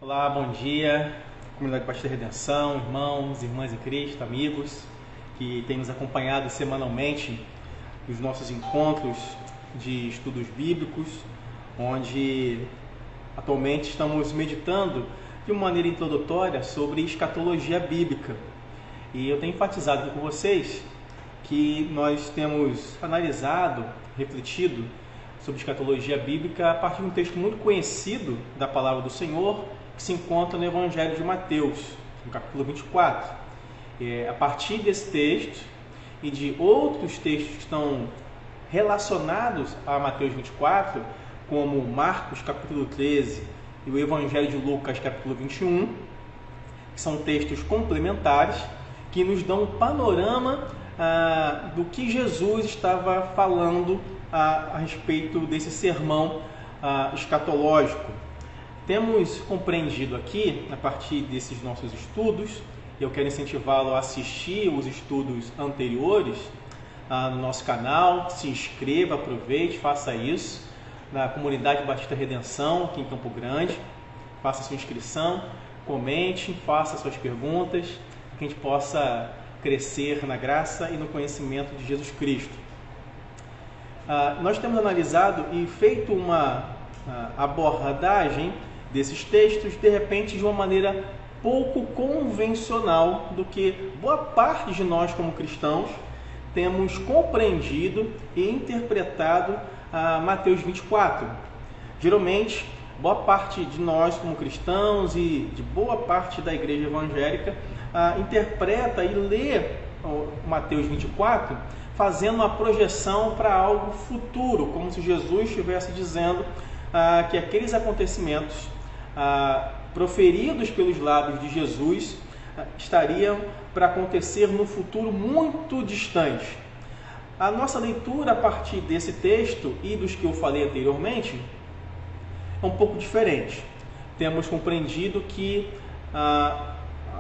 Olá, bom dia, comunidade Batista Redenção, irmãos, irmãs em Cristo, amigos que têm nos acompanhado semanalmente nos nossos encontros de estudos bíblicos, onde atualmente estamos meditando de uma maneira introdutória sobre escatologia bíblica. E eu tenho enfatizado aqui com vocês que nós temos analisado, refletido sobre escatologia bíblica a partir de um texto muito conhecido da palavra do Senhor, que se encontra no Evangelho de Mateus, no capítulo 24. A partir desse texto e de outros textos que estão relacionados a Mateus 24, como Marcos capítulo 13 e o Evangelho de Lucas capítulo 21, que são textos complementares que nos dão um panorama do que Jesus estava falando a respeito desse sermão escatológico. Temos compreendido aqui, a partir desses nossos estudos, eu quero incentivá-lo a assistir os estudos anteriores no nosso canal, se inscreva, aproveite, faça isso, na comunidade Batista Redenção, aqui em Campo Grande, faça sua inscrição, comente, faça suas perguntas, para que a gente possa crescer na graça e no conhecimento de Jesus Cristo. Nós temos analisado e feito uma abordagem desses textos, de repente, de uma maneira pouco convencional do que boa parte de nós como cristãos temos compreendido e interpretado Mateus 24. Geralmente, boa parte de nós como cristãos e de boa parte da igreja evangélica interpreta e lê Mateus 24 fazendo uma projeção para algo futuro, como se Jesus estivesse dizendo que aqueles acontecimentos proferidos pelos lábios de Jesus estariam para acontecer no futuro muito distante. A nossa leitura a partir desse texto e dos que eu falei anteriormente é um pouco diferente. Temos compreendido que a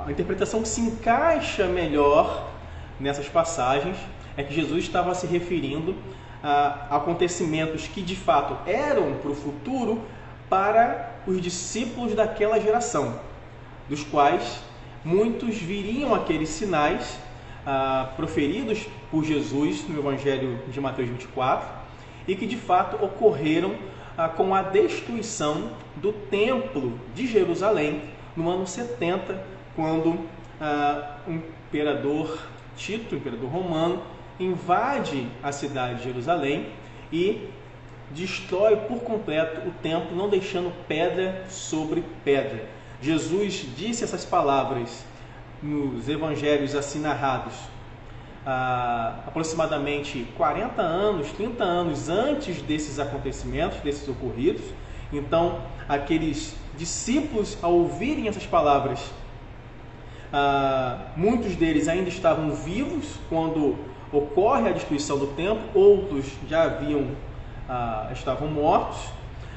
interpretação que se encaixa melhor nessas passagens é que Jesus estava se referindo a acontecimentos que de fato eram para o futuro para os discípulos daquela geração, dos quais muitos viriam aqueles sinais proferidos por Jesus no Evangelho de Mateus 24 e que de fato ocorreram com a destruição do Templo de Jerusalém no ano 70, quando o imperador Tito, o imperador romano, invade a cidade de Jerusalém e destrói por completo o templo, não deixando pedra sobre pedra. Jesus disse essas palavras nos evangelhos assim narrados aproximadamente 40 anos, 30 anos antes desses acontecimentos, desses ocorridos. Então, aqueles discípulos, ao ouvirem essas palavras, muitos deles ainda estavam vivos quando ocorre a destruição do templo, outros já estavam mortos,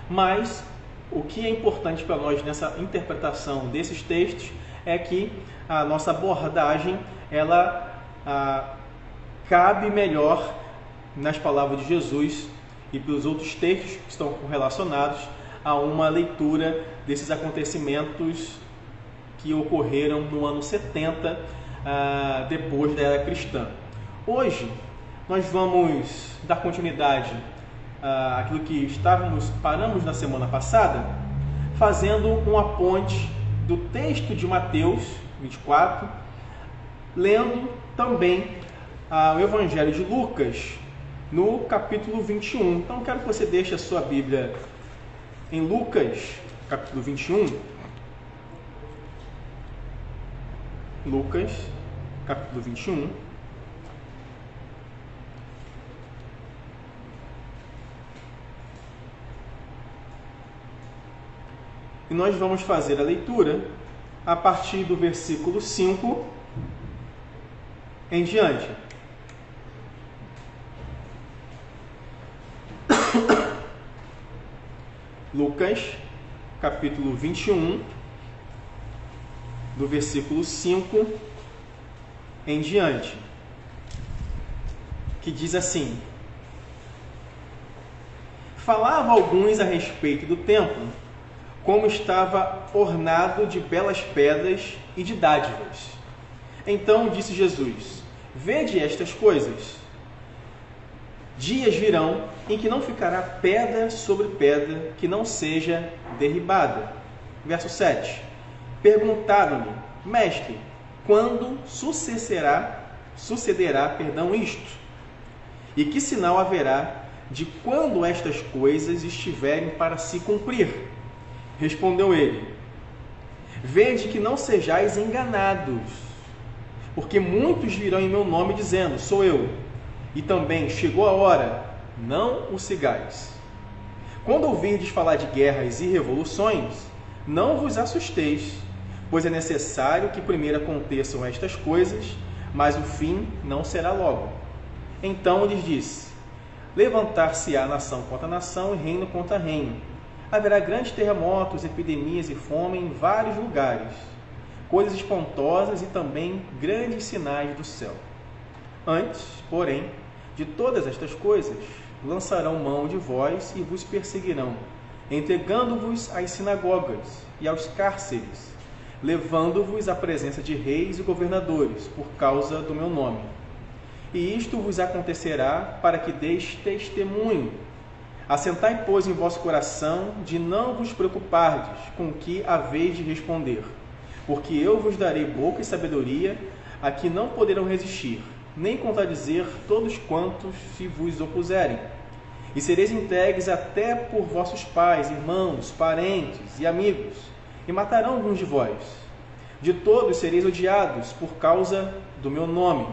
mas o que é importante para nós nessa interpretação desses textos é que a nossa abordagem ela cabe melhor nas palavras de Jesus e pelos outros textos que estão relacionados a uma leitura desses acontecimentos que ocorreram no ano 70 depois da era cristã. Hoje nós vamos dar continuidade àquilo que paramos na semana passada, fazendo uma ponte do texto de Mateus 24, lendo também o Evangelho de Lucas, no capítulo 21. Então, quero que você deixe a sua Bíblia em Lucas, capítulo 21. Lucas, capítulo 21. E nós vamos fazer a leitura a partir do versículo 5 em diante. Lucas, capítulo 21, do versículo 5 em diante, que diz assim: Falava alguns a respeito do templo, como estava ornado de belas pedras e de dádivas. Então disse Jesus: vede estas coisas. Dias virão em que não ficará pedra sobre pedra que não seja derribada. Verso 7. Perguntaram-lhe: Mestre, quando sucederá isto? E que sinal haverá de quando estas coisas estiverem para se cumprir? Respondeu ele: vede que não sejais enganados, porque muitos virão em meu nome dizendo: sou eu, e também chegou a hora, não o sigais. Quando ouvirdes falar de guerras e revoluções, não vos assusteis, pois é necessário que primeiro aconteçam estas coisas, mas o fim não será logo. Então lhes disse: levantar-se-á nação contra nação e reino contra reino. Haverá grandes terremotos, epidemias e fome em vários lugares, coisas espantosas e também grandes sinais do céu. Antes, porém, de todas estas coisas, lançarão mão de vós e vos perseguirão, entregando-vos às sinagogas e aos cárceres, levando-vos à presença de reis e governadores, por causa do meu nome. E isto vos acontecerá para que deis testemunho. Assentai, pois, em vosso coração de não vos preocupardes com o que haveis de responder, porque eu vos darei boca e sabedoria a que não poderão resistir, nem contradizer todos quantos se vos opuserem. E sereis entregues até por vossos pais, irmãos, parentes e amigos, e matarão alguns de vós. De todos sereis odiados por causa do meu nome.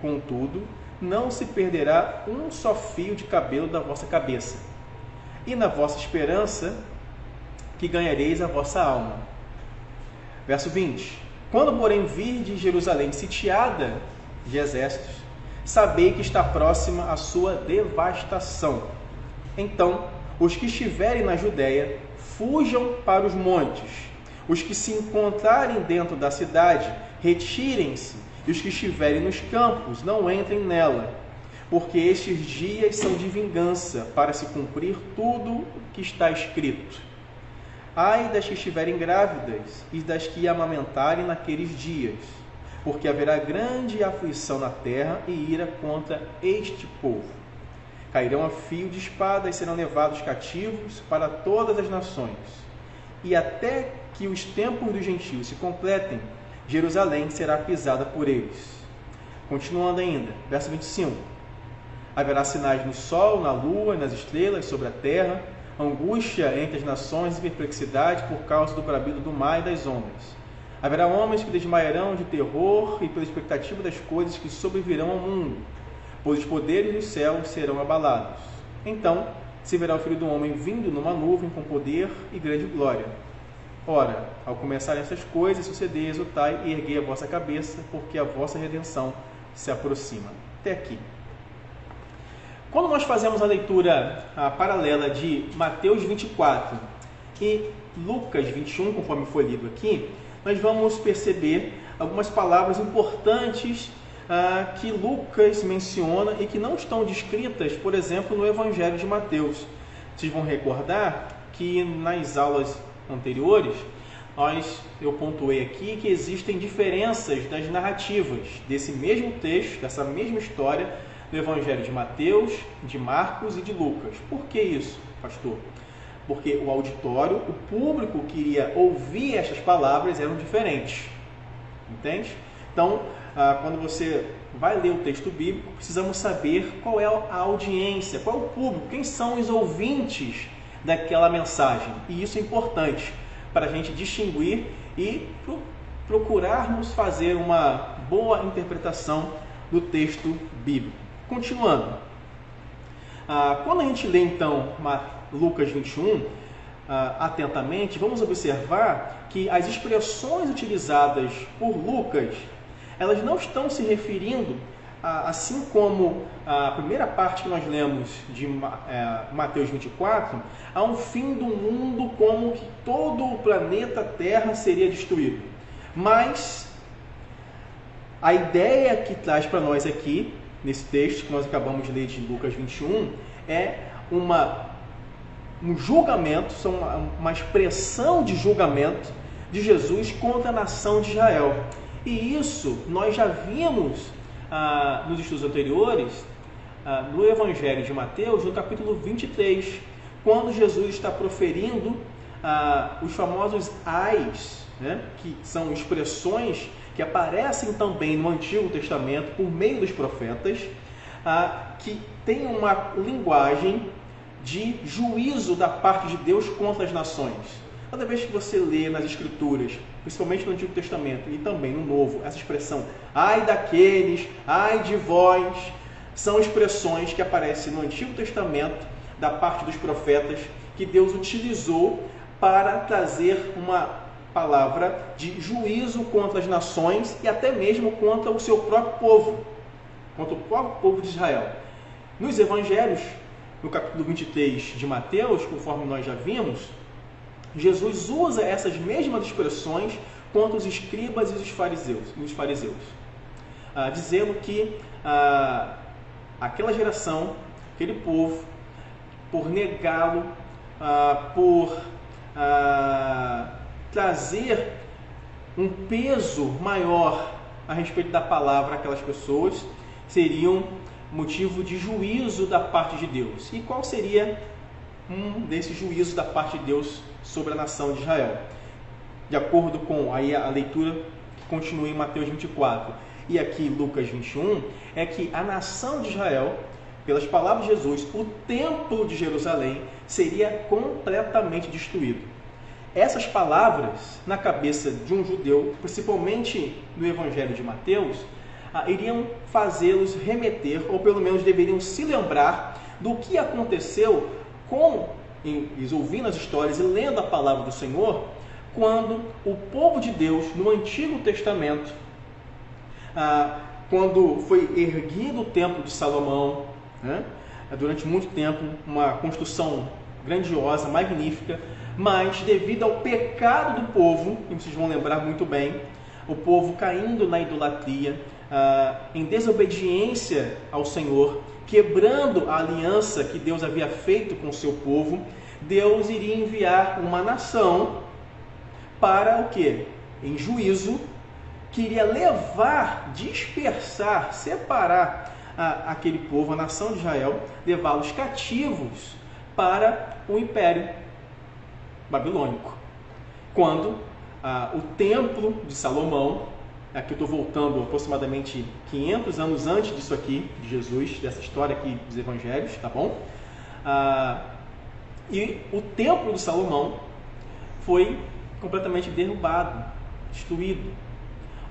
Contudo, não se perderá um só fio de cabelo da vossa cabeça. E na vossa esperança que ganhareis a vossa alma. Verso 20. Quando, porém, virdes Jerusalém sitiada de exércitos, sabei que está próxima a sua devastação. Então, os que estiverem na Judéia, fujam para os montes. Os que se encontrarem dentro da cidade, retirem-se. E os que estiverem nos campos, não entrem nela. Porque estes dias são de vingança, para se cumprir tudo o que está escrito. Ai das que estiverem grávidas e das que amamentarem naqueles dias, porque haverá grande aflição na terra e ira contra este povo. Cairão a fio de espada e serão levados cativos para todas as nações. E até que os tempos dos gentios se completem, Jerusalém será pisada por eles. Continuando ainda, verso 25. Haverá sinais no sol, na lua e nas estrelas, sobre a terra, angústia entre as nações e perplexidade por causa do bramido do mar e das ondas. Haverá homens que desmaiarão de terror e pela expectativa das coisas que sobrevirão ao mundo, pois os poderes dos céus serão abalados. Então se verá o Filho do Homem vindo numa nuvem com poder e grande glória. Ora, ao começarem estas coisas, suceder, exultai e erguei a vossa cabeça, porque a vossa redenção se aproxima. Até aqui. Quando nós fazemos a leitura paralela de Mateus 24 e Lucas 21, conforme foi lido aqui, nós vamos perceber algumas palavras importantes que Lucas menciona e que não estão descritas, por exemplo, no Evangelho de Mateus. Vocês vão recordar que nas aulas anteriores, eu pontuei aqui que existem diferenças das narrativas desse mesmo texto, dessa mesma história, do Evangelho de Mateus, de Marcos e de Lucas. Por que isso, pastor? Porque o auditório, o público que iria ouvir estas palavras eram diferentes. Entende? Então, quando você vai ler o texto bíblico, precisamos saber qual é a audiência, qual é o público, quem são os ouvintes daquela mensagem. E isso é importante para a gente distinguir e procurarmos fazer uma boa interpretação do texto bíblico. Continuando, quando a gente lê então Lucas 21, atentamente, vamos observar que as expressões utilizadas por Lucas, elas não estão se referindo, assim como a primeira parte que nós lemos de Mateus 24, a um fim do mundo, como que todo o planeta Terra seria destruído. Mas a ideia que traz para nós aqui, nesse texto que nós acabamos de ler de Lucas 21, é uma um julgamento, são uma expressão de julgamento de Jesus contra a nação de Israel. E isso nós já vimos nos estudos anteriores, no Evangelho de Mateus, no capítulo 23, quando Jesus está proferindo os famosos ais, né, que são expressões que aparecem também no Antigo Testamento por meio dos profetas, que tem uma linguagem de juízo da parte de Deus contra as nações. Toda vez que você lê nas Escrituras, principalmente no Antigo Testamento e também no Novo, essa expressão, ai daqueles, ai de vós, são expressões que aparecem no Antigo Testamento da parte dos profetas que Deus utilizou para trazer uma palavra de juízo contra as nações e até mesmo contra o seu próprio povo, contra o próprio povo de Israel. Nos Evangelhos, no capítulo 23 de Mateus, conforme nós já vimos, Jesus usa essas mesmas expressões contra os escribas e os fariseus, dizendo que aquela geração, aquele povo, por negá-lo, por trazer um peso maior a respeito da palavra àquelas pessoas, seriam motivo de juízo da parte de Deus. E qual seria um desses juízos da parte de Deus sobre a nação de Israel? De acordo com a leitura que continua em Mateus 24 e aqui Lucas 21, é que a nação de Israel, pelas palavras de Jesus, o templo de Jerusalém seria completamente destruído. Essas palavras, na cabeça de um judeu, principalmente no Evangelho de Mateus, iriam fazê-los remeter, ou pelo menos deveriam se lembrar do que aconteceu eles ouvindo as histórias e lendo a palavra do Senhor, quando o povo de Deus, no Antigo Testamento, quando foi erguido o templo de Salomão, né, durante muito tempo, uma construção grandiosa, magnífica, mas devido ao pecado do povo, e vocês vão lembrar muito bem, o povo caindo na idolatria, em desobediência ao Senhor, quebrando a aliança que Deus havia feito com o seu povo, Deus iria enviar uma nação para o quê? Em juízo, que iria levar, dispersar, separar aquele povo, a nação de Israel, levá-los cativos para o Império Babilônico. Quando o templo de Salomão, aqui eu estou voltando aproximadamente 500 anos antes disso aqui, de Jesus, dessa história aqui dos Evangelhos, tá bom? E o templo de Salomão foi completamente derrubado, destruído,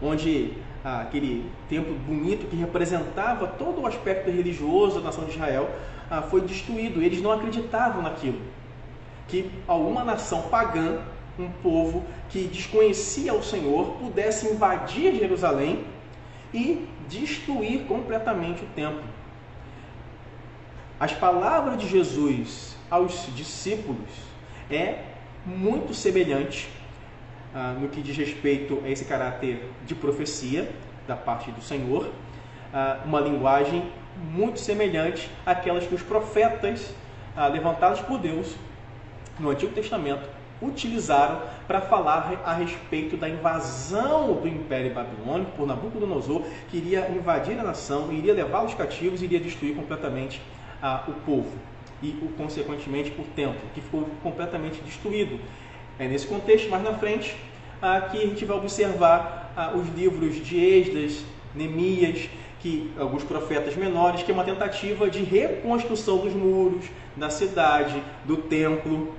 onde aquele templo bonito que representava todo o aspecto religioso da nação de Israel foi destruído. Eles não acreditavam naquilo, que alguma nação pagã, um povo que desconhecia o Senhor, pudesse invadir Jerusalém e destruir completamente o templo. As palavras de Jesus aos discípulos é muito semelhante no que diz respeito a esse caráter de profecia da parte do Senhor, uma linguagem muito semelhante àquelas que os profetas levantados por Deus no Antigo Testamento utilizaram para falar a respeito da invasão do Império Babilônico por Nabucodonosor, que iria invadir a nação, iria levá-los cativos, iria destruir completamente o povo e, consequentemente, o templo, que ficou completamente destruído. É nesse contexto, mais na frente, que a gente vai observar os livros de Esdras, Neemias, que alguns profetas menores, que é uma tentativa de reconstrução dos muros, da cidade, do templo,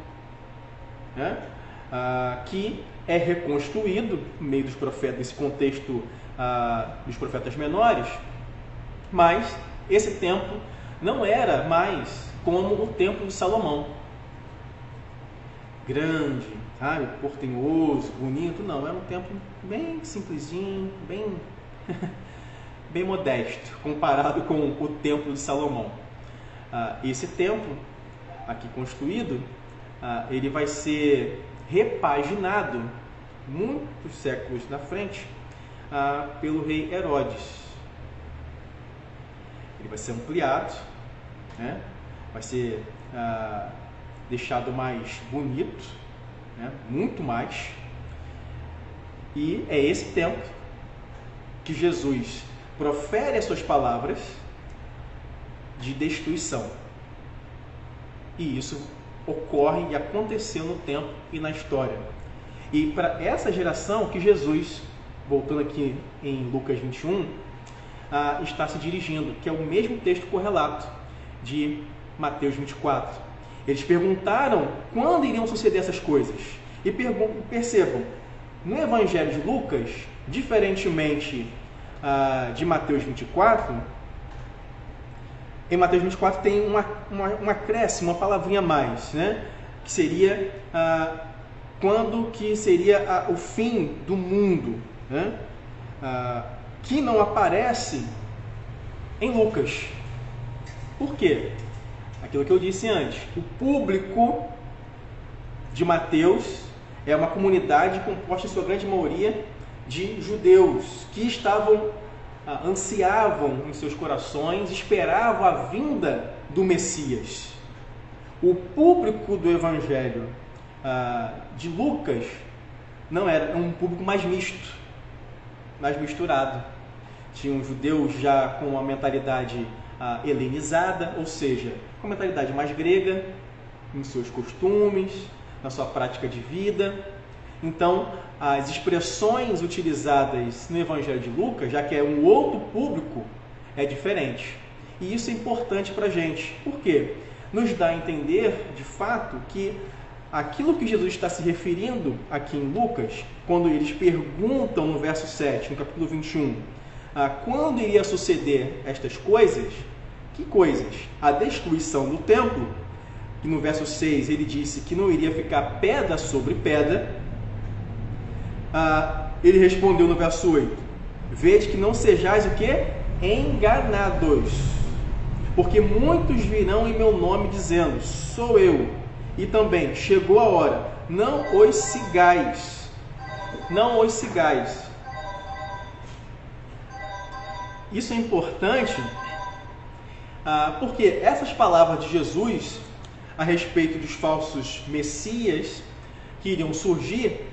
né? Que é reconstruído no meio dos profetas, nesse contexto dos profetas menores, mas esse templo não era mais como o templo de Salomão, grande, portenhoso, bonito. Não, era um templo bem simplesinho, bem modesto, comparado com o templo de Salomão. Esse templo aqui construído, ele vai ser repaginado muitos séculos na frente pelo rei Herodes. Ele vai ser ampliado, né? Vai ser deixado mais bonito, né? Muito mais. E é esse tempo que Jesus profere as suas palavras de destruição. E isso ocorre e aconteceu no tempo e na história. E para essa geração que Jesus, voltando aqui em Lucas 21, está se dirigindo, que é o mesmo texto correlato de Mateus 24. Eles perguntaram quando iriam suceder essas coisas. E percebam, no Evangelho de Lucas, diferentemente de Mateus 24, em Mateus 24 tem um acréscimo, uma palavrinha a mais, né? Que seria quando que seria o fim do mundo, né? Que não aparece em Lucas. Por quê? Aquilo que eu disse antes, o público de Mateus é uma comunidade composta em sua grande maioria de judeus que ansiavam em seus corações, esperavam a vinda do Messias. O público do Evangelho de Lucas não era um público mais misto, mais misturado. Tinham judeus já com uma mentalidade helenizada, ou seja, com uma mentalidade mais grega, em seus costumes, na sua prática de vida. Então, as expressões utilizadas no Evangelho de Lucas, já que é um outro público, é diferente. E isso é importante para a gente. Por quê? Nos dá a entender, de fato, que aquilo que Jesus está se referindo aqui em Lucas, quando eles perguntam no verso 7, no capítulo 21, quando iria suceder estas coisas, que coisas? A destruição do templo, que no verso 6 ele disse que não iria ficar pedra sobre pedra. Ele respondeu no verso 8, vede que não sejais o quê? Enganados, porque muitos virão em meu nome dizendo, sou eu, e também chegou a hora, não os sigais, não os sigais. Isso é importante, porque essas palavras de Jesus a respeito dos falsos messias que iriam surgir,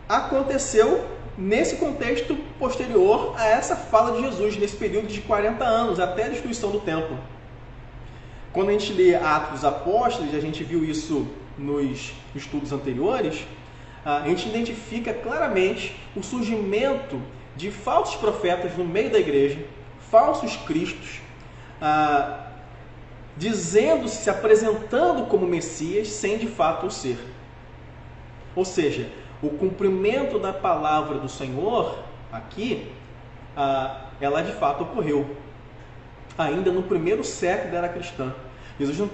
aconteceu nesse contexto posterior a essa fala de Jesus, nesse período de 40 anos, até a destruição do templo. Quando a gente lê Atos dos Apóstolos, a gente viu isso nos estudos anteriores, a gente identifica claramente o surgimento de falsos profetas no meio da igreja, falsos cristos, dizendo-se, se apresentando como Messias, sem de fato o ser. Ou seja, o cumprimento da palavra do Senhor, aqui, ela de fato ocorreu, ainda no primeiro século da era cristã. Jesus não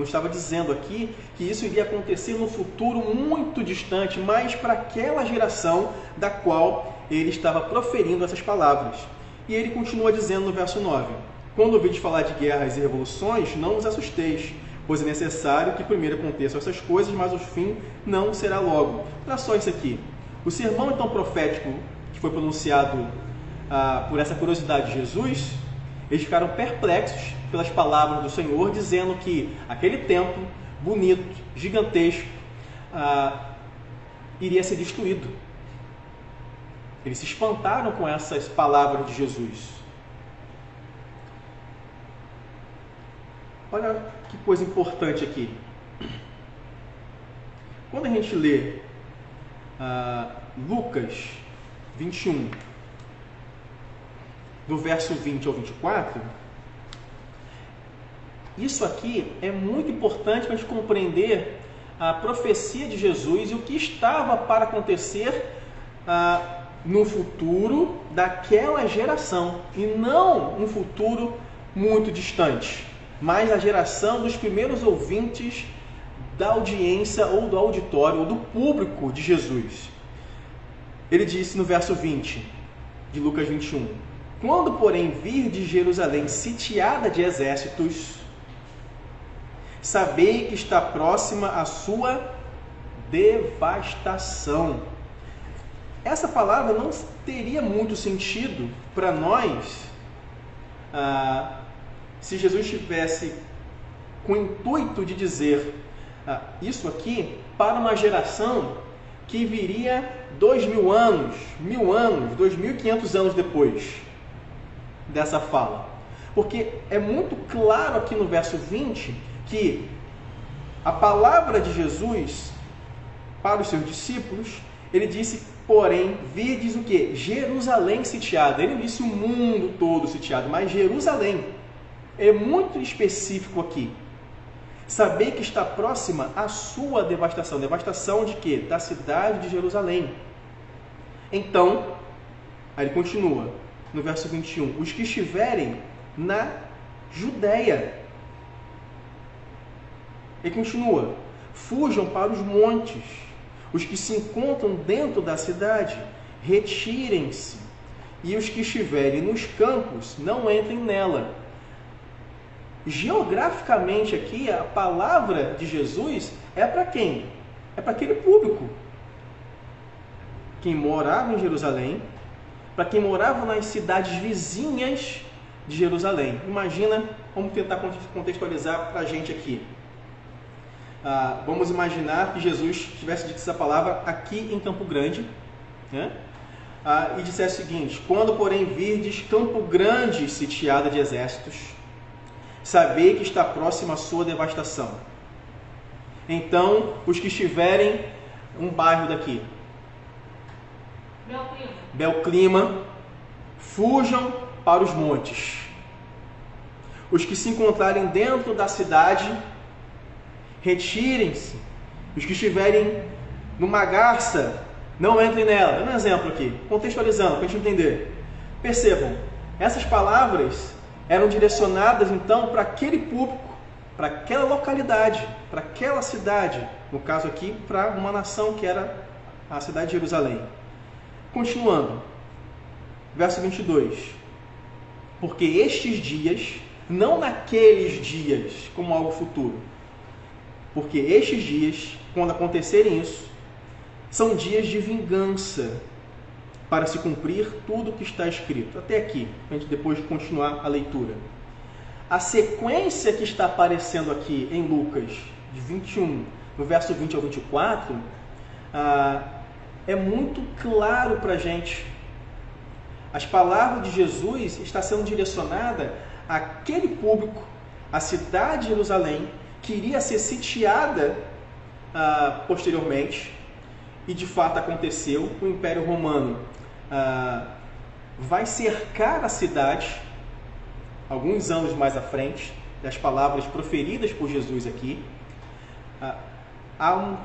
estava dizendo aqui que isso iria acontecer no futuro muito distante, mas para aquela geração da qual ele estava proferindo essas palavras. E ele continua dizendo no verso 9, quando ouvides falar de guerras e revoluções, não vos assusteis, pois é necessário que primeiro aconteçam essas coisas, mas o fim não será logo. Olha só isso aqui. O sermão então profético que foi pronunciado por essa curiosidade de Jesus, eles ficaram perplexos pelas palavras do Senhor, dizendo que aquele templo bonito, gigantesco, iria ser destruído. Eles se espantaram com essas palavras de Jesus. Olha que coisa importante aqui. Quando a gente lê Lucas 21, do verso 20 ao 24, isso aqui é muito importante para a gente compreender a profecia de Jesus e o que estava para acontecer no futuro daquela geração, e não um futuro muito distante, mas a geração dos primeiros ouvintes da audiência ou do auditório ou do público de Jesus. Ele disse no verso 20 de Lucas 21, quando porém vir de Jerusalém sitiada de exércitos, sabei que está próxima a sua devastação. Essa palavra não teria muito sentido para nós se Jesus estivesse com o intuito de dizer isso aqui para uma geração que viria 2.000 anos, 1.000 anos, 2.500 anos depois dessa fala. Porque é muito claro aqui no verso 20 que a palavra de Jesus para os seus discípulos, ele disse, porém, virdes o quê? Jerusalém sitiada. Ele não disse o mundo todo sitiado, mas Jerusalém. É muito específico aqui. Saber que está próxima a sua devastação. Devastação de quê? Da cidade de Jerusalém. Então, aí ele continua, no verso 21, os que estiverem na Judéia. Ele continua, fujam para os montes. Os que se encontram dentro da cidade, retirem-se. E os que estiverem nos campos, não entrem nela. Geograficamente aqui, a palavra de Jesus é para quem? É para aquele público. Quem morava em Jerusalém, para quem morava nas cidades vizinhas de Jerusalém. Imagina, vamos tentar contextualizar para a gente aqui. Vamos imaginar que Jesus tivesse dito essa palavra aqui em Campo Grande, né? E dissesse o seguinte, quando porém virdes Campo Grande sitiada de exércitos, sabei que está próxima a sua devastação. Então, os que estiverem um bairro daqui, Belclima, fujam para os montes. Os que se encontrarem dentro da cidade, retirem-se. Os que estiverem numa garça, não entrem nela. Dando um exemplo aqui, contextualizando, para a gente entender. Percebam, essas palavras eram direcionadas então para aquele público, para aquela localidade, para aquela cidade, no caso aqui, para uma nação que era a cidade de Jerusalém. Continuando, verso 22. Porque estes dias, não naqueles dias como algo futuro, porque estes dias, quando acontecerem isso, são dias de vingança, para se cumprir tudo o que está escrito. Até aqui, a gente depois continuar a leitura. A sequência que está aparecendo aqui em Lucas, de 21, no verso 20 ao 24, é muito claro para a gente. As palavras de Jesus estão sendo direcionadas àquele público, à cidade de Jerusalém, que iria ser sitiada posteriormente, e de fato aconteceu. O Império Romano vai cercar a cidade, alguns anos mais à frente, das palavras proferidas por Jesus aqui. Há um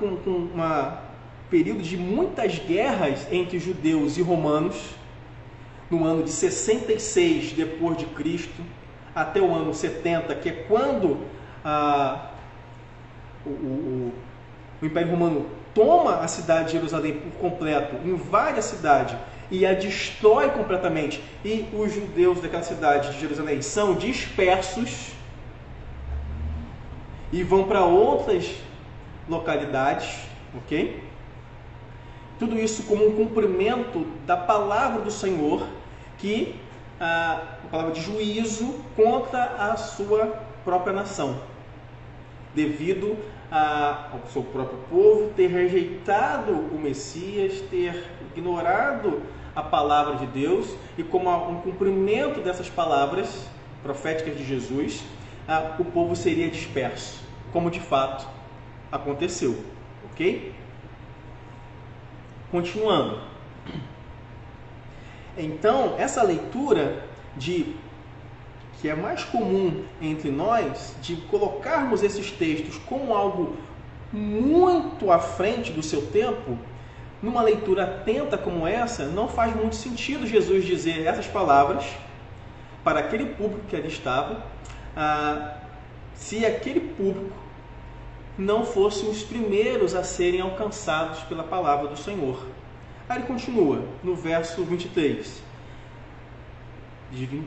período de muitas guerras entre judeus e romanos, no ano de 66 depois de Cristo, até o ano 70, que é quando o Império Romano toma a cidade de Jerusalém por completo, invade a cidade e a destrói completamente, e os judeus daquela cidade de Jerusalém são dispersos e vão para outras localidades, ok? Tudo isso como um cumprimento da palavra do Senhor, que a palavra de juízo contra a sua própria nação, devido ao seu próprio povo ter rejeitado o Messias, ter ignorado a palavra de Deus, e como um cumprimento dessas palavras proféticas de Jesus, o povo seria disperso, como de fato aconteceu, ok? Continuando. Então, essa leitura que é mais comum entre nós, de colocarmos esses textos como algo muito à frente do seu tempo, numa leitura atenta como essa, não faz muito sentido Jesus dizer essas palavras para aquele público que ali estava, se aquele público não fossem os primeiros a serem alcançados pela palavra do Senhor. Aí ele continua, no verso 23,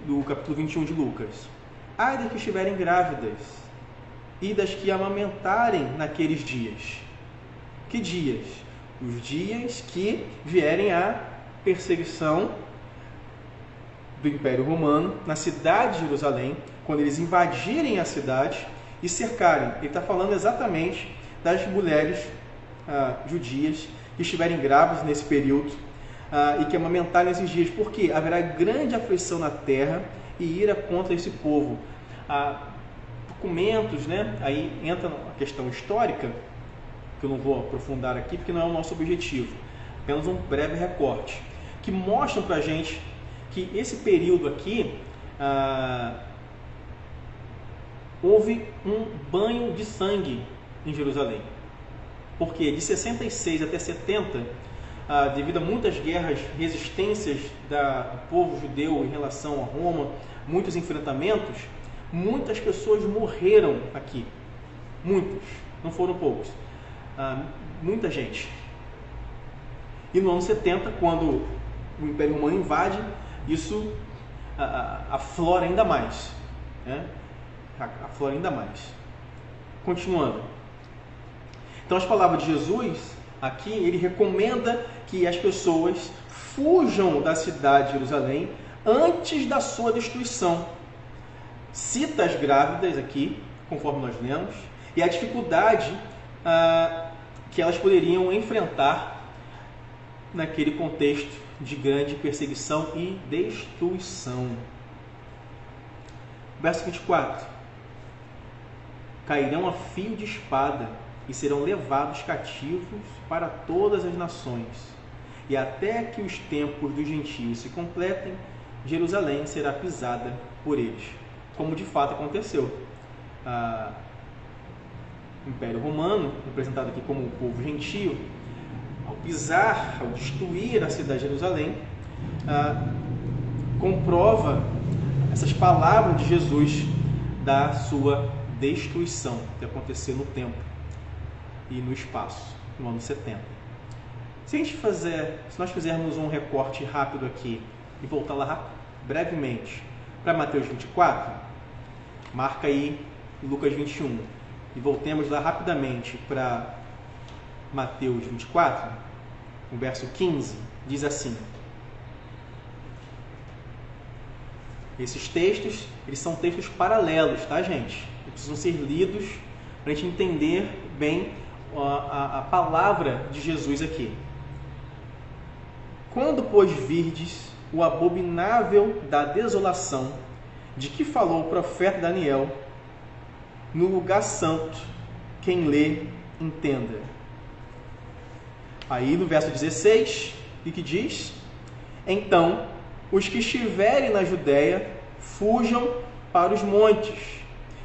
do capítulo 21 de Lucas. Ai das que estiverem grávidas e das que amamentarem naqueles dias. Que dias? Os dias que vierem a perseguição do Império Romano na cidade de Jerusalém, quando eles invadirem a cidade e cercarem. Ele está falando exatamente das mulheres judias que estiverem grávidas nesse período e que amamentarem nesses dias, porque haverá grande aflição na terra e ira contra esse povo. Documentos, né? Aí entra a questão histórica, que eu não vou aprofundar aqui, porque não é o nosso objetivo, apenas um breve recorte, que mostram para a gente que esse período aqui houve um banho de sangue em Jerusalém. Porque de 66 até 70, devido a muitas guerras, resistências do povo judeu em relação a Roma, muitos enfrentamentos, muitas pessoas morreram aqui. Muitos, não foram poucos. Muita gente. E no ano 70, quando o Império Romano invade, isso aflora ainda mais. Né? Aflora ainda mais. Continuando. Então, as palavras de Jesus, aqui, ele recomenda que as pessoas fujam da cidade de Jerusalém antes da sua destruição. Cita as grávidas aqui, conforme nós lemos, e a dificuldade que elas poderiam enfrentar naquele contexto de grande perseguição e destruição. Verso 24. Cairão a fio de espada e serão levados cativos para todas as nações. E até que os tempos dos gentios se completem, Jerusalém será pisada por eles. Como de fato aconteceu. O Império Romano, representado aqui como o povo gentio, ao pisar, ao destruir a cidade de Jerusalém, comprova essas palavras de Jesus da sua destruição que aconteceu no tempo e no espaço, no ano 70. Se nós fizermos um recorte rápido aqui e voltar lá brevemente para Mateus 24, marca aí Lucas 21 e voltemos lá rapidamente para Mateus 24, no verso 15, diz assim: esses textos, eles são textos paralelos, tá, gente? Eles precisam ser lidos para a gente entender bem a palavra de Jesus aqui. Quando, pois, virdes o abominável da desolação, de que falou o profeta Daniel, no lugar santo, quem lê, entenda. Aí no verso 16, o que diz? Então, os que estiverem na Judéia, fujam para os montes.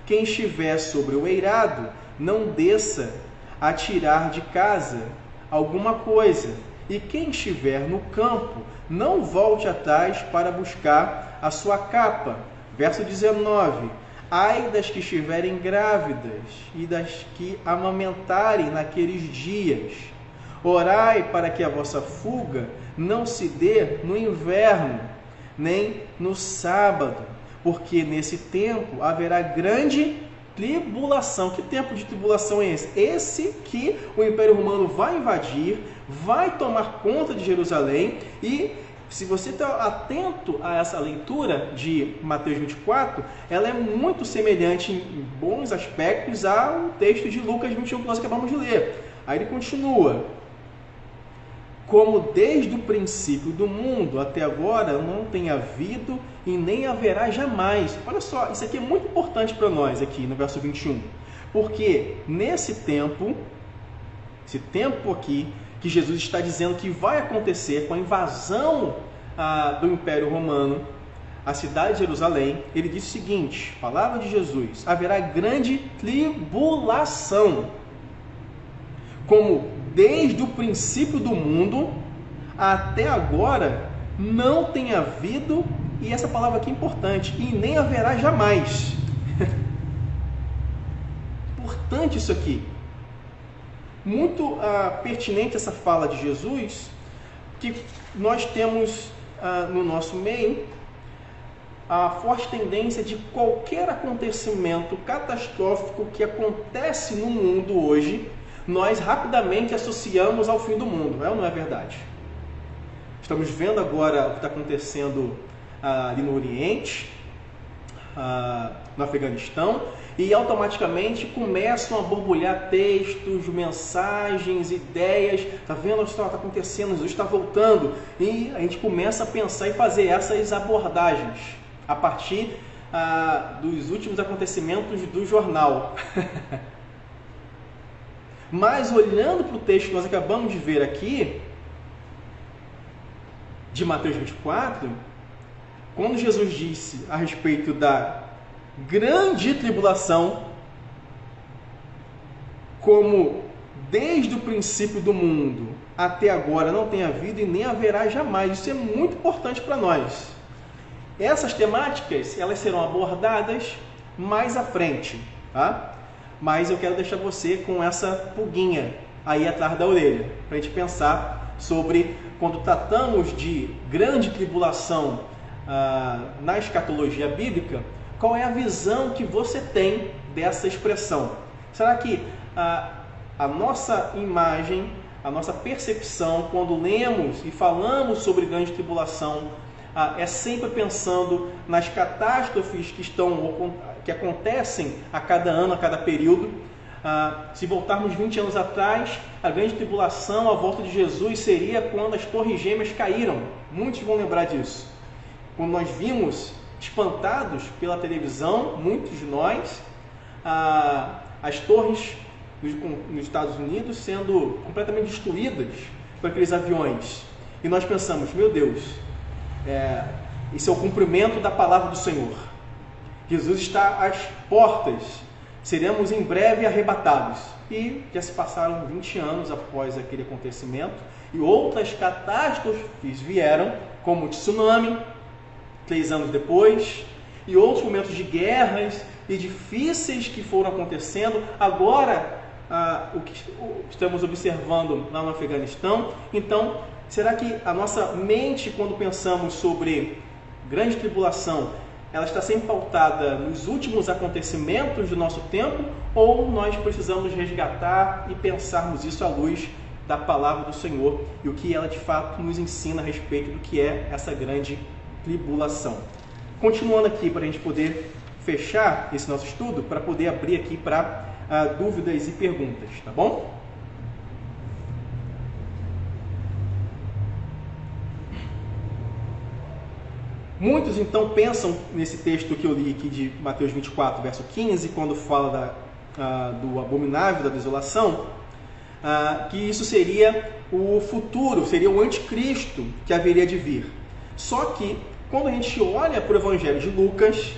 Quem estiver sobre o eirado, não desça a tirar de casa alguma coisa. E quem estiver no campo, não volte atrás para buscar a sua capa. Verso 19. Ai das que estiverem grávidas e das que amamentarem naqueles dias. Orai para que a vossa fuga não se dê no inverno, nem no sábado, porque nesse tempo haverá grande tribulação. Que tempo de tribulação é esse? Esse que o Império Romano vai invadir, vai tomar conta de Jerusalém. E se você está atento a essa leitura de Mateus 24, ela é muito semelhante em bons aspectos ao texto de Lucas 21 que nós acabamos de ler. Aí ele continua: como desde o princípio do mundo até agora não tem havido e nem haverá jamais. Olha só, isso aqui é muito importante para nós aqui no verso 21. Porque nesse tempo, esse tempo aqui, que Jesus está dizendo que vai acontecer com a invasão do Império Romano, a cidade de Jerusalém, ele diz o seguinte, palavra de Jesus: haverá grande tribulação, como desde o princípio do mundo até agora não tem havido, e essa palavra aqui é importante, e nem haverá jamais. Importante isso aqui. Muito pertinente essa fala de Jesus, que nós temos no nosso meio a forte tendência de qualquer acontecimento catastrófico que acontece no mundo hoje, nós rapidamente associamos ao fim do mundo, é ou não é verdade? Estamos vendo agora o que está acontecendo ali no Oriente, no Afeganistão, e automaticamente começam a borbulhar textos, mensagens, ideias. Está vendo o que está acontecendo? Jesus está voltando. E a gente começa a pensar e fazer essas abordagens a partir dos últimos acontecimentos do jornal. Mas olhando para o texto que nós acabamos de ver aqui, de Mateus 24, quando Jesus disse a respeito da grande tribulação, como desde o princípio do mundo até agora não tem havido e nem haverá jamais. Isso é muito importante para nós. Essas temáticas, elas serão abordadas mais à frente, tá? Mas eu quero deixar você com essa pulguinha aí atrás da orelha, para a gente pensar sobre, quando tratamos de grande tribulação na escatologia bíblica, qual é a visão que você tem dessa expressão? Será que a nossa imagem, a nossa percepção, quando lemos e falamos sobre grande tribulação, é sempre pensando nas catástrofes que acontecem a cada ano, a cada período? Se voltarmos 20 anos atrás, a grande tribulação, a volta de Jesus, seria quando as torres gêmeas caíram. Muitos vão lembrar disso. Quando nós vimos, espantados pela televisão, muitos de nós, as torres nos Estados Unidos sendo completamente destruídas por aqueles aviões. E nós pensamos, meu Deus, isso é o cumprimento da palavra do Senhor. Jesus está às portas, seremos em breve arrebatados. E já se passaram 20 anos após aquele acontecimento, e outras catástrofes vieram, como o tsunami, 3 anos depois, e outros momentos de guerras e difíceis que foram acontecendo. Agora, o que estamos observando lá no Afeganistão. Então, será que a nossa mente, quando pensamos sobre grande tribulação, ela está sempre pautada nos últimos acontecimentos do nosso tempo, ou nós precisamos resgatar e pensarmos isso à luz da palavra do Senhor e o que ela de fato nos ensina a respeito do que é essa grande tribulação? Continuando aqui, para a gente poder fechar esse nosso estudo, para poder abrir aqui para dúvidas e perguntas, tá bom? Muitos então pensam nesse texto que eu li aqui de Mateus 24, verso 15, quando fala do abominável da desolação, que isso seria o futuro, seria o anticristo que haveria de vir. Só que, quando a gente olha para o Evangelho de Lucas,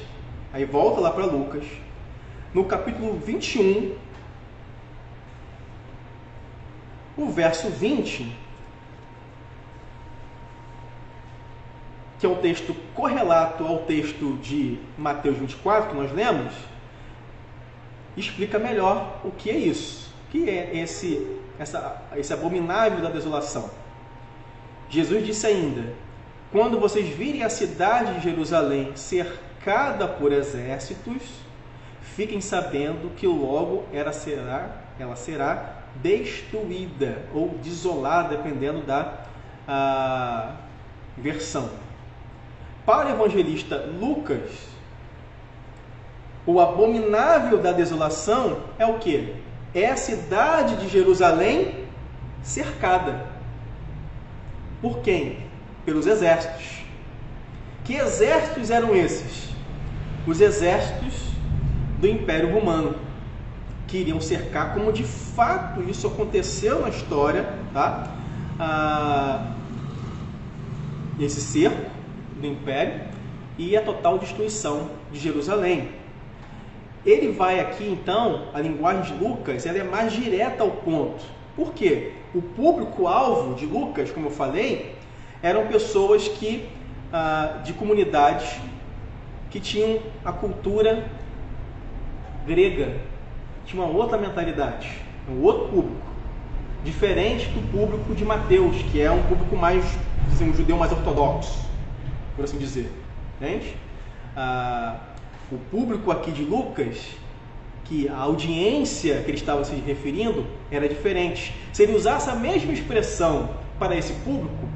aí volta lá para Lucas, no capítulo 21, o verso 20, que é um texto correlato ao texto de Mateus 24, que nós lemos, explica melhor o que é isso. O que é esse abominável da desolação? Jesus disse ainda: quando vocês virem a cidade de Jerusalém cercada por exércitos, fiquem sabendo que logo ela será destruída ou desolada, dependendo da versão. Para o evangelista Lucas, o abominável da desolação é o quê? É a cidade de Jerusalém cercada. Por quem? Pelos exércitos. Que exércitos eram esses? Os exércitos do Império Romano, que iriam cercar, como de fato isso aconteceu na história, tá? Esse cerco do Império e a total destruição de Jerusalém. Ele vai aqui, então, a linguagem de Lucas, ela é mais direta ao ponto. Por quê? O público-alvo de Lucas, como eu falei, eram pessoas de comunidades que tinham a cultura grega, tinha uma outra mentalidade, um outro público, diferente do público de Mateus, que é um público mais, assim, um judeu mais ortodoxo, por assim dizer. Entende? O público aqui de Lucas, que a audiência que ele estava se referindo era diferente. Se ele usasse a mesma expressão para esse público,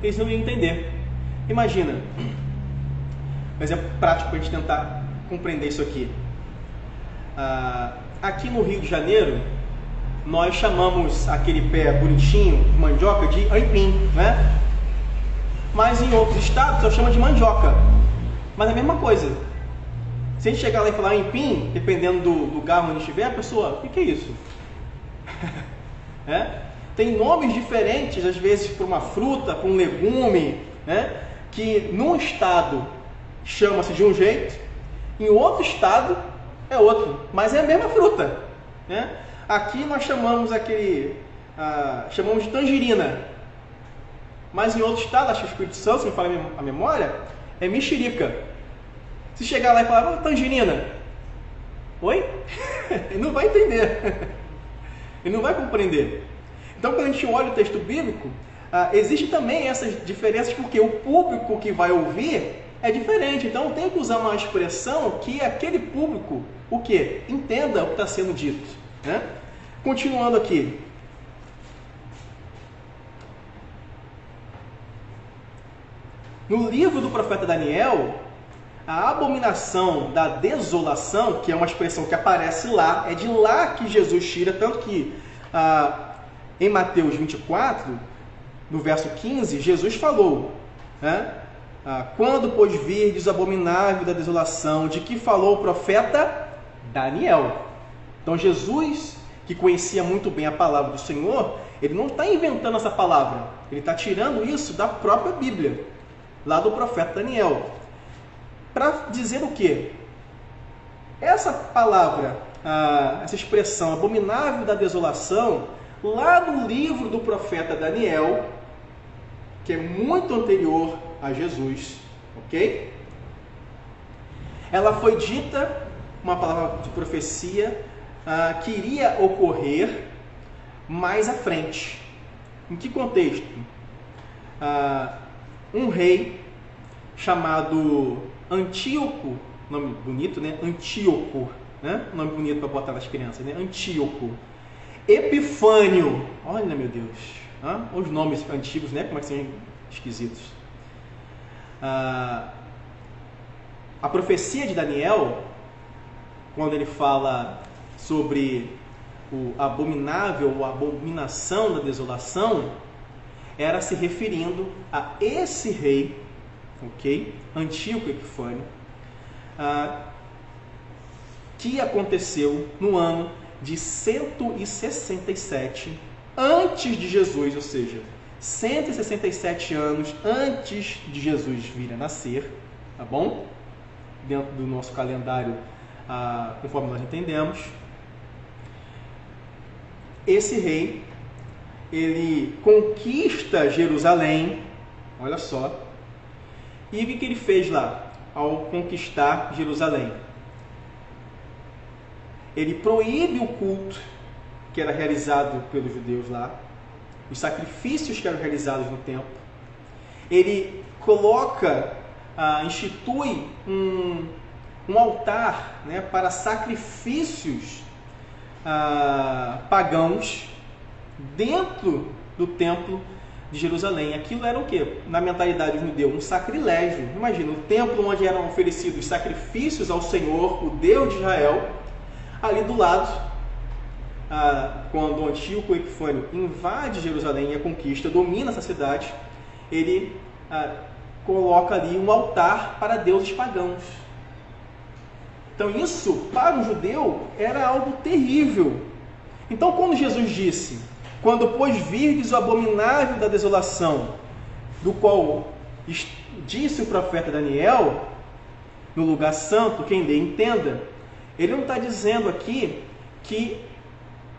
eles não iam entender. Imagina, um exemplo prático para a gente tentar compreender isso aqui. Aqui no Rio de Janeiro, nós chamamos aquele pé bonitinho de mandioca de aipim, né? Mas em outros estados só chama de mandioca. Mas é a mesma coisa. Se a gente chegar lá e falar aipim, dependendo do lugar onde estiver, a pessoa, o que é isso? Tem nomes diferentes, às vezes, para uma fruta, para um legume, né? Que num estado chama-se de um jeito, em outro estado é outro, mas é a mesma fruta, né? Aqui nós chamamos chamamos de tangerina, mas em outro estado, acho que o Espírito Santo, se me fala a memória, é mexerica. Se chegar lá e falar, tangerina, oi? Ele não vai entender, ele não vai compreender. Então, quando a gente olha o texto bíblico, existe também essas diferenças, porque o público que vai ouvir é diferente. Então, eu tenho que usar uma expressão que aquele público, o quê? Entenda o que está sendo dito, né? Continuando aqui. No livro do profeta Daniel, a abominação da desolação, que é uma expressão que aparece lá, é de lá que Jesus tira, tanto que em Mateus 24, no verso 15, Jesus falou, né? Quando, pois, virdes o abominável da desolação, de que falou o profeta Daniel. Então Jesus, que conhecia muito bem a palavra do Senhor, ele não está inventando essa palavra, ele está tirando isso da própria Bíblia, lá do profeta Daniel. Para dizer o quê? Essa palavra, essa expressão, abominável da desolação, lá no livro do profeta Daniel, que é muito anterior a Jesus, ok? Ela foi dita, uma palavra de profecia, que iria ocorrer mais à frente. Em que contexto? Um rei chamado Antíoco, nome bonito, né? Antíoco, né? Nome bonito para botar nas crianças, né? Antíoco. Epifânio, olha meu Deus, os nomes antigos, né? Como é que são esquisitos. A profecia de Daniel, quando ele fala sobre o abominável, ou a abominação da desolação, era se referindo a esse rei, ok? Antíoco Epifânio, que aconteceu no ano de 167 antes de Jesus, ou seja, 167 anos antes de Jesus vir a nascer, tá bom? Dentro do nosso calendário, conforme nós entendemos. Esse rei, ele conquista Jerusalém, olha só, e o que ele fez lá ao conquistar Jerusalém? Ele proíbe o culto que era realizado pelos judeus lá, os sacrifícios que eram realizados no templo. Ele institui um altar, né, para sacrifícios pagãos dentro do templo de Jerusalém. Aquilo era o quê? Na mentalidade judeu, um sacrilégio. Imagina, o templo onde eram oferecidos sacrifícios ao Senhor, o Deus de Israel, ali do lado, quando Antíoco Epifânio invade Jerusalém e a conquista, domina essa cidade, ele coloca ali um altar para deuses pagãos. Então isso, para o judeu, era algo terrível. Então quando Jesus disse, quando pois virdes o abominável da desolação, do qual disse o profeta Daniel, no lugar santo, quem lê entenda, ele não está dizendo aqui que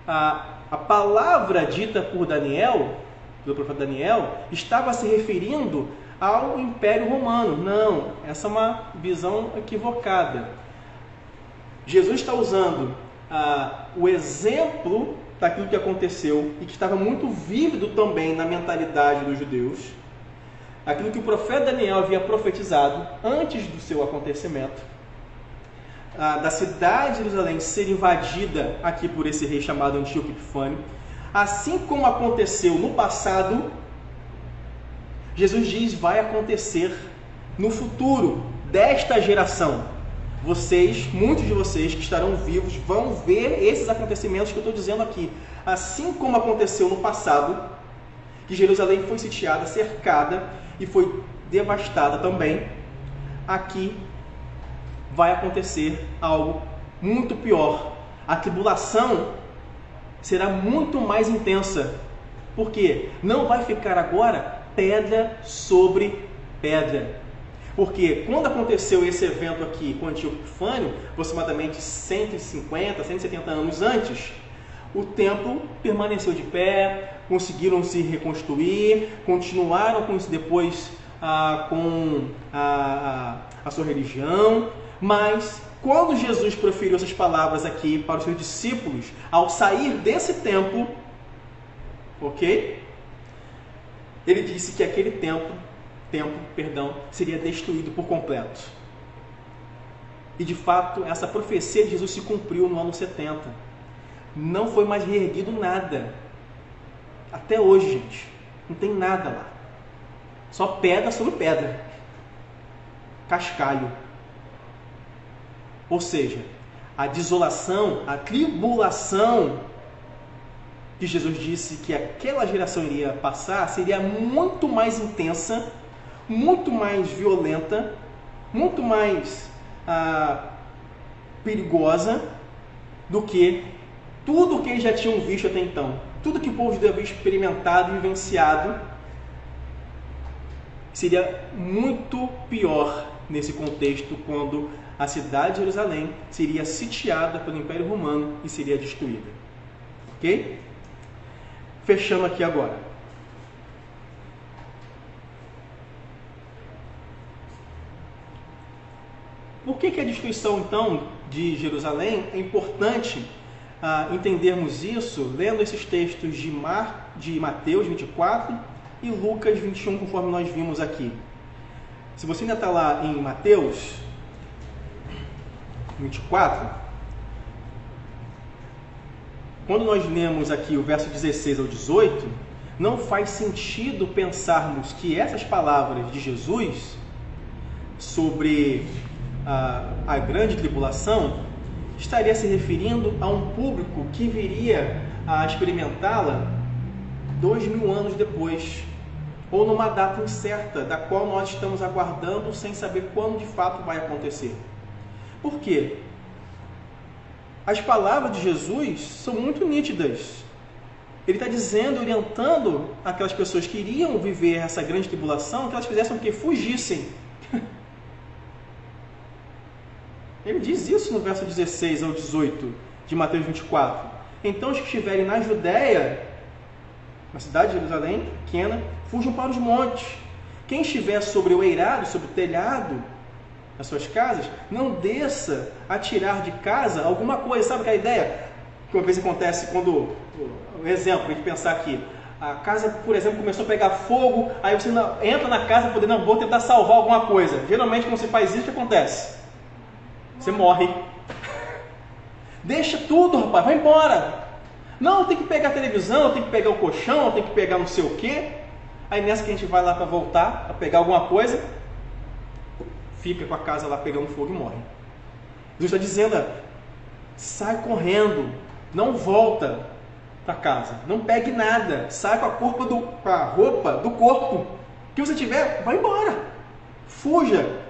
a palavra dita por Daniel, pelo profeta Daniel, estava se referindo ao Império Romano. Não, essa é uma visão equivocada. Jesus está usando o exemplo daquilo que aconteceu e que estava muito vívido também na mentalidade dos judeus, aquilo que o profeta Daniel havia profetizado antes do seu acontecimento, da cidade de Jerusalém ser invadida aqui por esse rei chamado Antíoco Epifânio, assim como aconteceu no passado, Jesus diz vai acontecer no futuro desta geração. muitos de vocês que estarão vivos, vão ver esses acontecimentos que eu estou dizendo aqui. Assim como aconteceu no passado, que Jerusalém foi sitiada, cercada e foi devastada também, aqui vai acontecer algo muito pior. A tribulação será muito mais intensa. Por quê? Não vai ficar agora pedra sobre pedra. Porque quando aconteceu esse evento aqui com Antíoco Epifânio, aproximadamente 150, 170 anos antes, o templo permaneceu de pé, conseguiram se reconstruir, continuaram com isso depois com a sua religião, mas quando Jesus proferiu essas palavras aqui para os seus discípulos, ao sair desse templo, ok? Ele disse que aquele templo, seria destruído por completo. E de fato, essa profecia de Jesus se cumpriu no ano 70. Não foi mais reerguido nada. Até hoje, gente, não tem nada lá. Só pedra sobre pedra. Cascalho. Ou seja, a desolação, a tribulação que Jesus disse que aquela geração iria passar seria muito mais intensa, muito mais violenta, muito mais perigosa do que tudo que eles já tinham visto até então. Tudo que o povo judeu havia experimentado e vivenciado seria muito pior nesse contexto, quando a cidade de Jerusalém seria sitiada pelo Império Romano e seria destruída. Ok? Fechando aqui agora. Por que a destruição, então, de Jerusalém é importante entendermos isso lendo esses textos de Mateus 24 e Lucas 21, conforme nós vimos aqui? Se você ainda está lá em Mateus 24, quando nós lemos aqui o verso 16 ao 18, não faz sentido pensarmos que essas palavras de Jesus sobre a grande tribulação estaria se referindo a um público que viria a experimentá-la 2000 anos depois, ou numa data incerta, da qual nós estamos aguardando sem saber quando de fato vai acontecer. Por quê? As palavras de Jesus são muito nítidas. Ele está dizendo, orientando aquelas pessoas que iriam viver essa grande tribulação, que elas fizessem o quê? Fugissem. Ele diz isso no verso 16 ao 18 de Mateus 24. Então os que estiverem na Judéia, na cidade de Jerusalém, pequena, fujam para os montes. Quem estiver sobre o eirado, sobre o telhado das suas casas, não desça a tirar de casa alguma coisa. Sabe aquela ideia que uma vez acontece quando, um exemplo, a gente pensar aqui, a casa, por exemplo, começou a pegar fogo, aí você entra na casa para poder, vou tentar salvar alguma coisa. Geralmente quando você faz isso, o que acontece? Você morre. Deixa tudo, rapaz, vai embora. Não, tem que pegar a televisão, tem que pegar o colchão, tem que pegar não sei o quê. Aí nessa que a gente vai lá para voltar, a pegar alguma coisa, fica com a casa lá pegando fogo e morre. Jesus está dizendo, sai correndo, não volta para casa, não pegue nada, sai com a roupa do corpo. O que você tiver, vai embora. Fuja,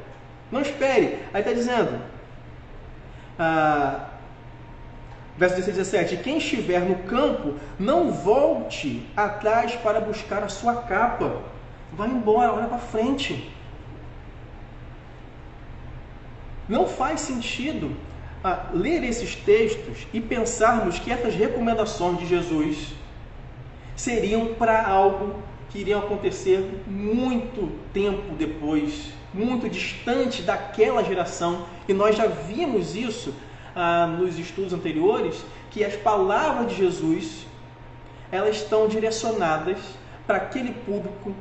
não espere. Aí está dizendo, verso 16 e 17, quem estiver no campo, não volte atrás para buscar a sua capa. Vai embora, olha para frente. Não faz sentido ler esses textos e pensarmos que essas recomendações de Jesus seriam para algo que iria acontecer muito tempo depois, muito distante daquela geração. E nós já vimos isso nos estudos anteriores, que as palavras de Jesus, elas estão direcionadas para aquele público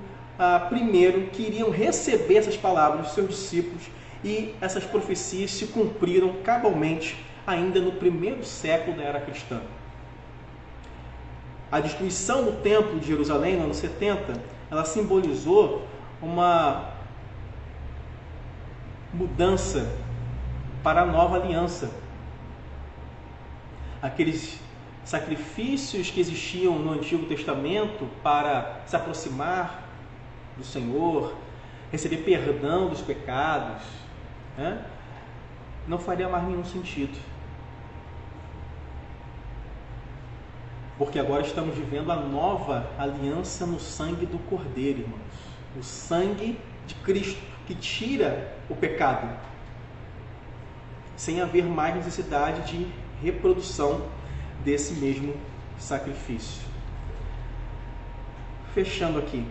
primeiro que iriam receber essas palavras dos seus discípulos, e essas profecias se cumpriram cabalmente ainda no primeiro século da era cristã. A destruição do templo de Jerusalém no ano 70, ela simbolizou uma mudança para a nova aliança. Aqueles sacrifícios que existiam no Antigo Testamento para se aproximar do Senhor, receber perdão dos pecados, né? Não faria mais nenhum sentido. Porque agora estamos vivendo a nova aliança no sangue do Cordeiro, irmãos. O sangue de Cristo, que tira o pecado, sem haver mais necessidade de reprodução desse mesmo sacrifício. Fechando aqui.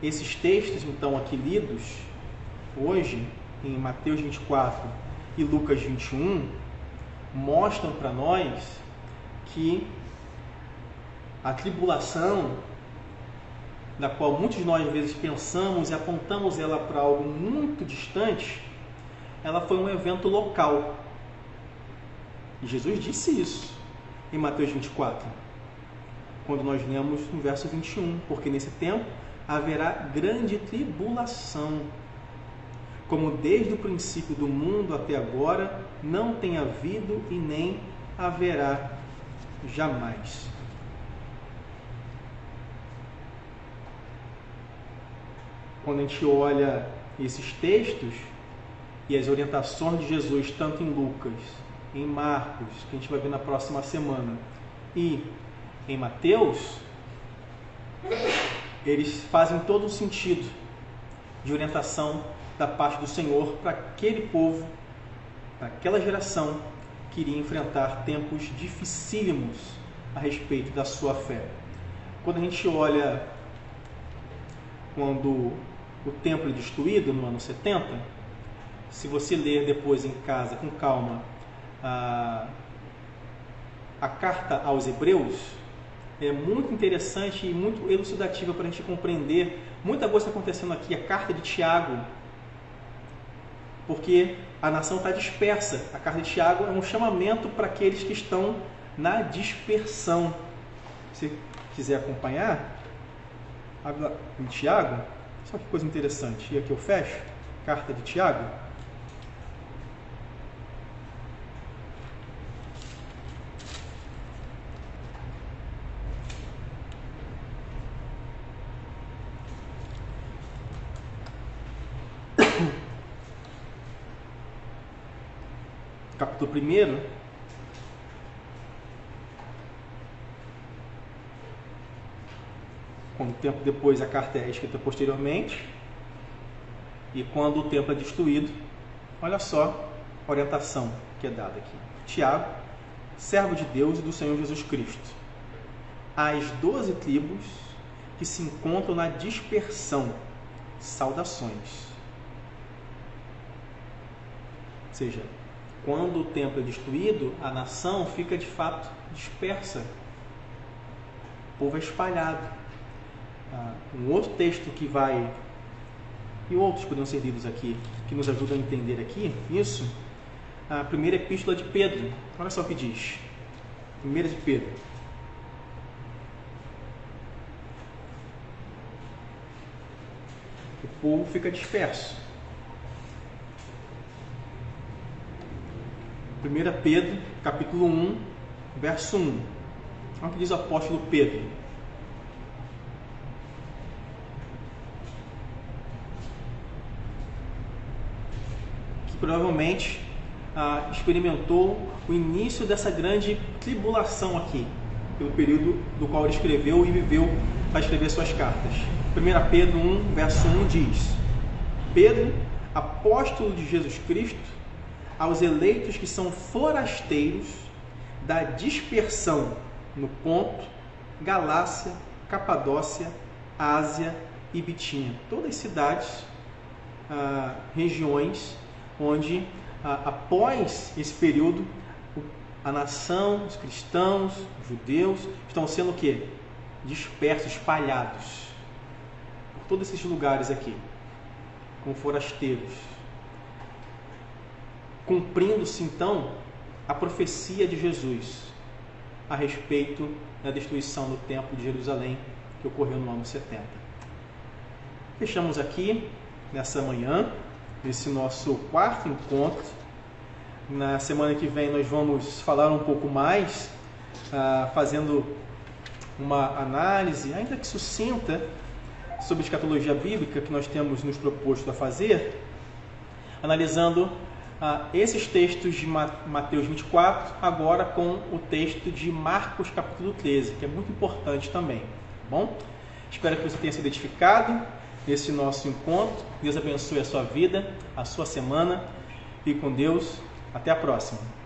Esses textos, então, aqui lidos hoje, em Mateus 24 e Lucas 21, mostram para nós que a tribulação, da qual muitos de nós às vezes pensamos e apontamos ela para algo muito distante, ela foi um evento local. E Jesus disse isso em Mateus 24, quando nós lemos no verso 21, porque nesse tempo haverá grande tribulação, como desde o princípio do mundo até agora não tem havido e nem haverá jamais. Quando a gente olha esses textos e as orientações de Jesus, tanto em Lucas, em Marcos, que a gente vai ver na próxima semana, e em Mateus, eles fazem todo o sentido de orientação da parte do Senhor para aquele povo, para aquela geração que iria enfrentar tempos dificílimos a respeito da sua fé. Quando a gente olha quando o templo é destruído no ano 70, se você ler depois em casa com calma a carta aos Hebreus, é muito interessante e muito elucidativa para a gente compreender muita coisa que está acontecendo aqui. A carta de Tiago, porque a nação está dispersa. A carta de Tiago é um chamamento para aqueles que estão na dispersão. Se quiser acompanhar, abre em Tiago, só que coisa interessante. E aqui eu fecho, carta de Tiago. Capítulo 1, quando tempo depois a carta é escrita posteriormente, e quando o templo é destruído, olha só a orientação que é dada aqui. Tiago, servo de Deus e do Senhor Jesus Cristo, às 12 tribos que se encontram na dispersão, saudações. Ou seja, quando o templo é destruído, a nação fica de fato dispersa. O povo é espalhado. Um outro texto que vai, e outros poderiam ser lidos aqui, que nos ajudam a entender aqui isso, a primeira epístola de Pedro. Olha só o que diz. Primeira de Pedro. O povo fica disperso. 1 Pedro, capítulo 1, verso 1. Olha o que diz o apóstolo Pedro. Que provavelmente experimentou o início dessa grande tribulação aqui, pelo período do qual ele escreveu e viveu para escrever suas cartas. 1 Pedro 1, verso 1 diz: Pedro, apóstolo de Jesus Cristo, aos eleitos que são forasteiros da dispersão no Ponto, Galácia, Capadócia, Ásia e Bitínia. Todas cidades, regiões onde, após esse período, a nação, os cristãos, os judeus, estão sendo o quê? Dispersos, espalhados por todos esses lugares aqui, como forasteiros. Cumprindo-se então a profecia de Jesus a respeito da destruição do templo de Jerusalém, que ocorreu no ano 70. Fechamos aqui nessa manhã nesse nosso quarto encontro. Na semana que vem nós vamos falar um pouco mais, fazendo uma análise, ainda que sucinta, sobre escatologia bíblica que nós temos nos proposto a fazer, analisando esses textos de Mateus 24, agora com o texto de Marcos capítulo 13, que é muito importante também, tá bom? Espero que você tenha sido edificado nesse nosso encontro. Deus abençoe a sua vida, a sua semana. Fique com Deus. Até a próxima.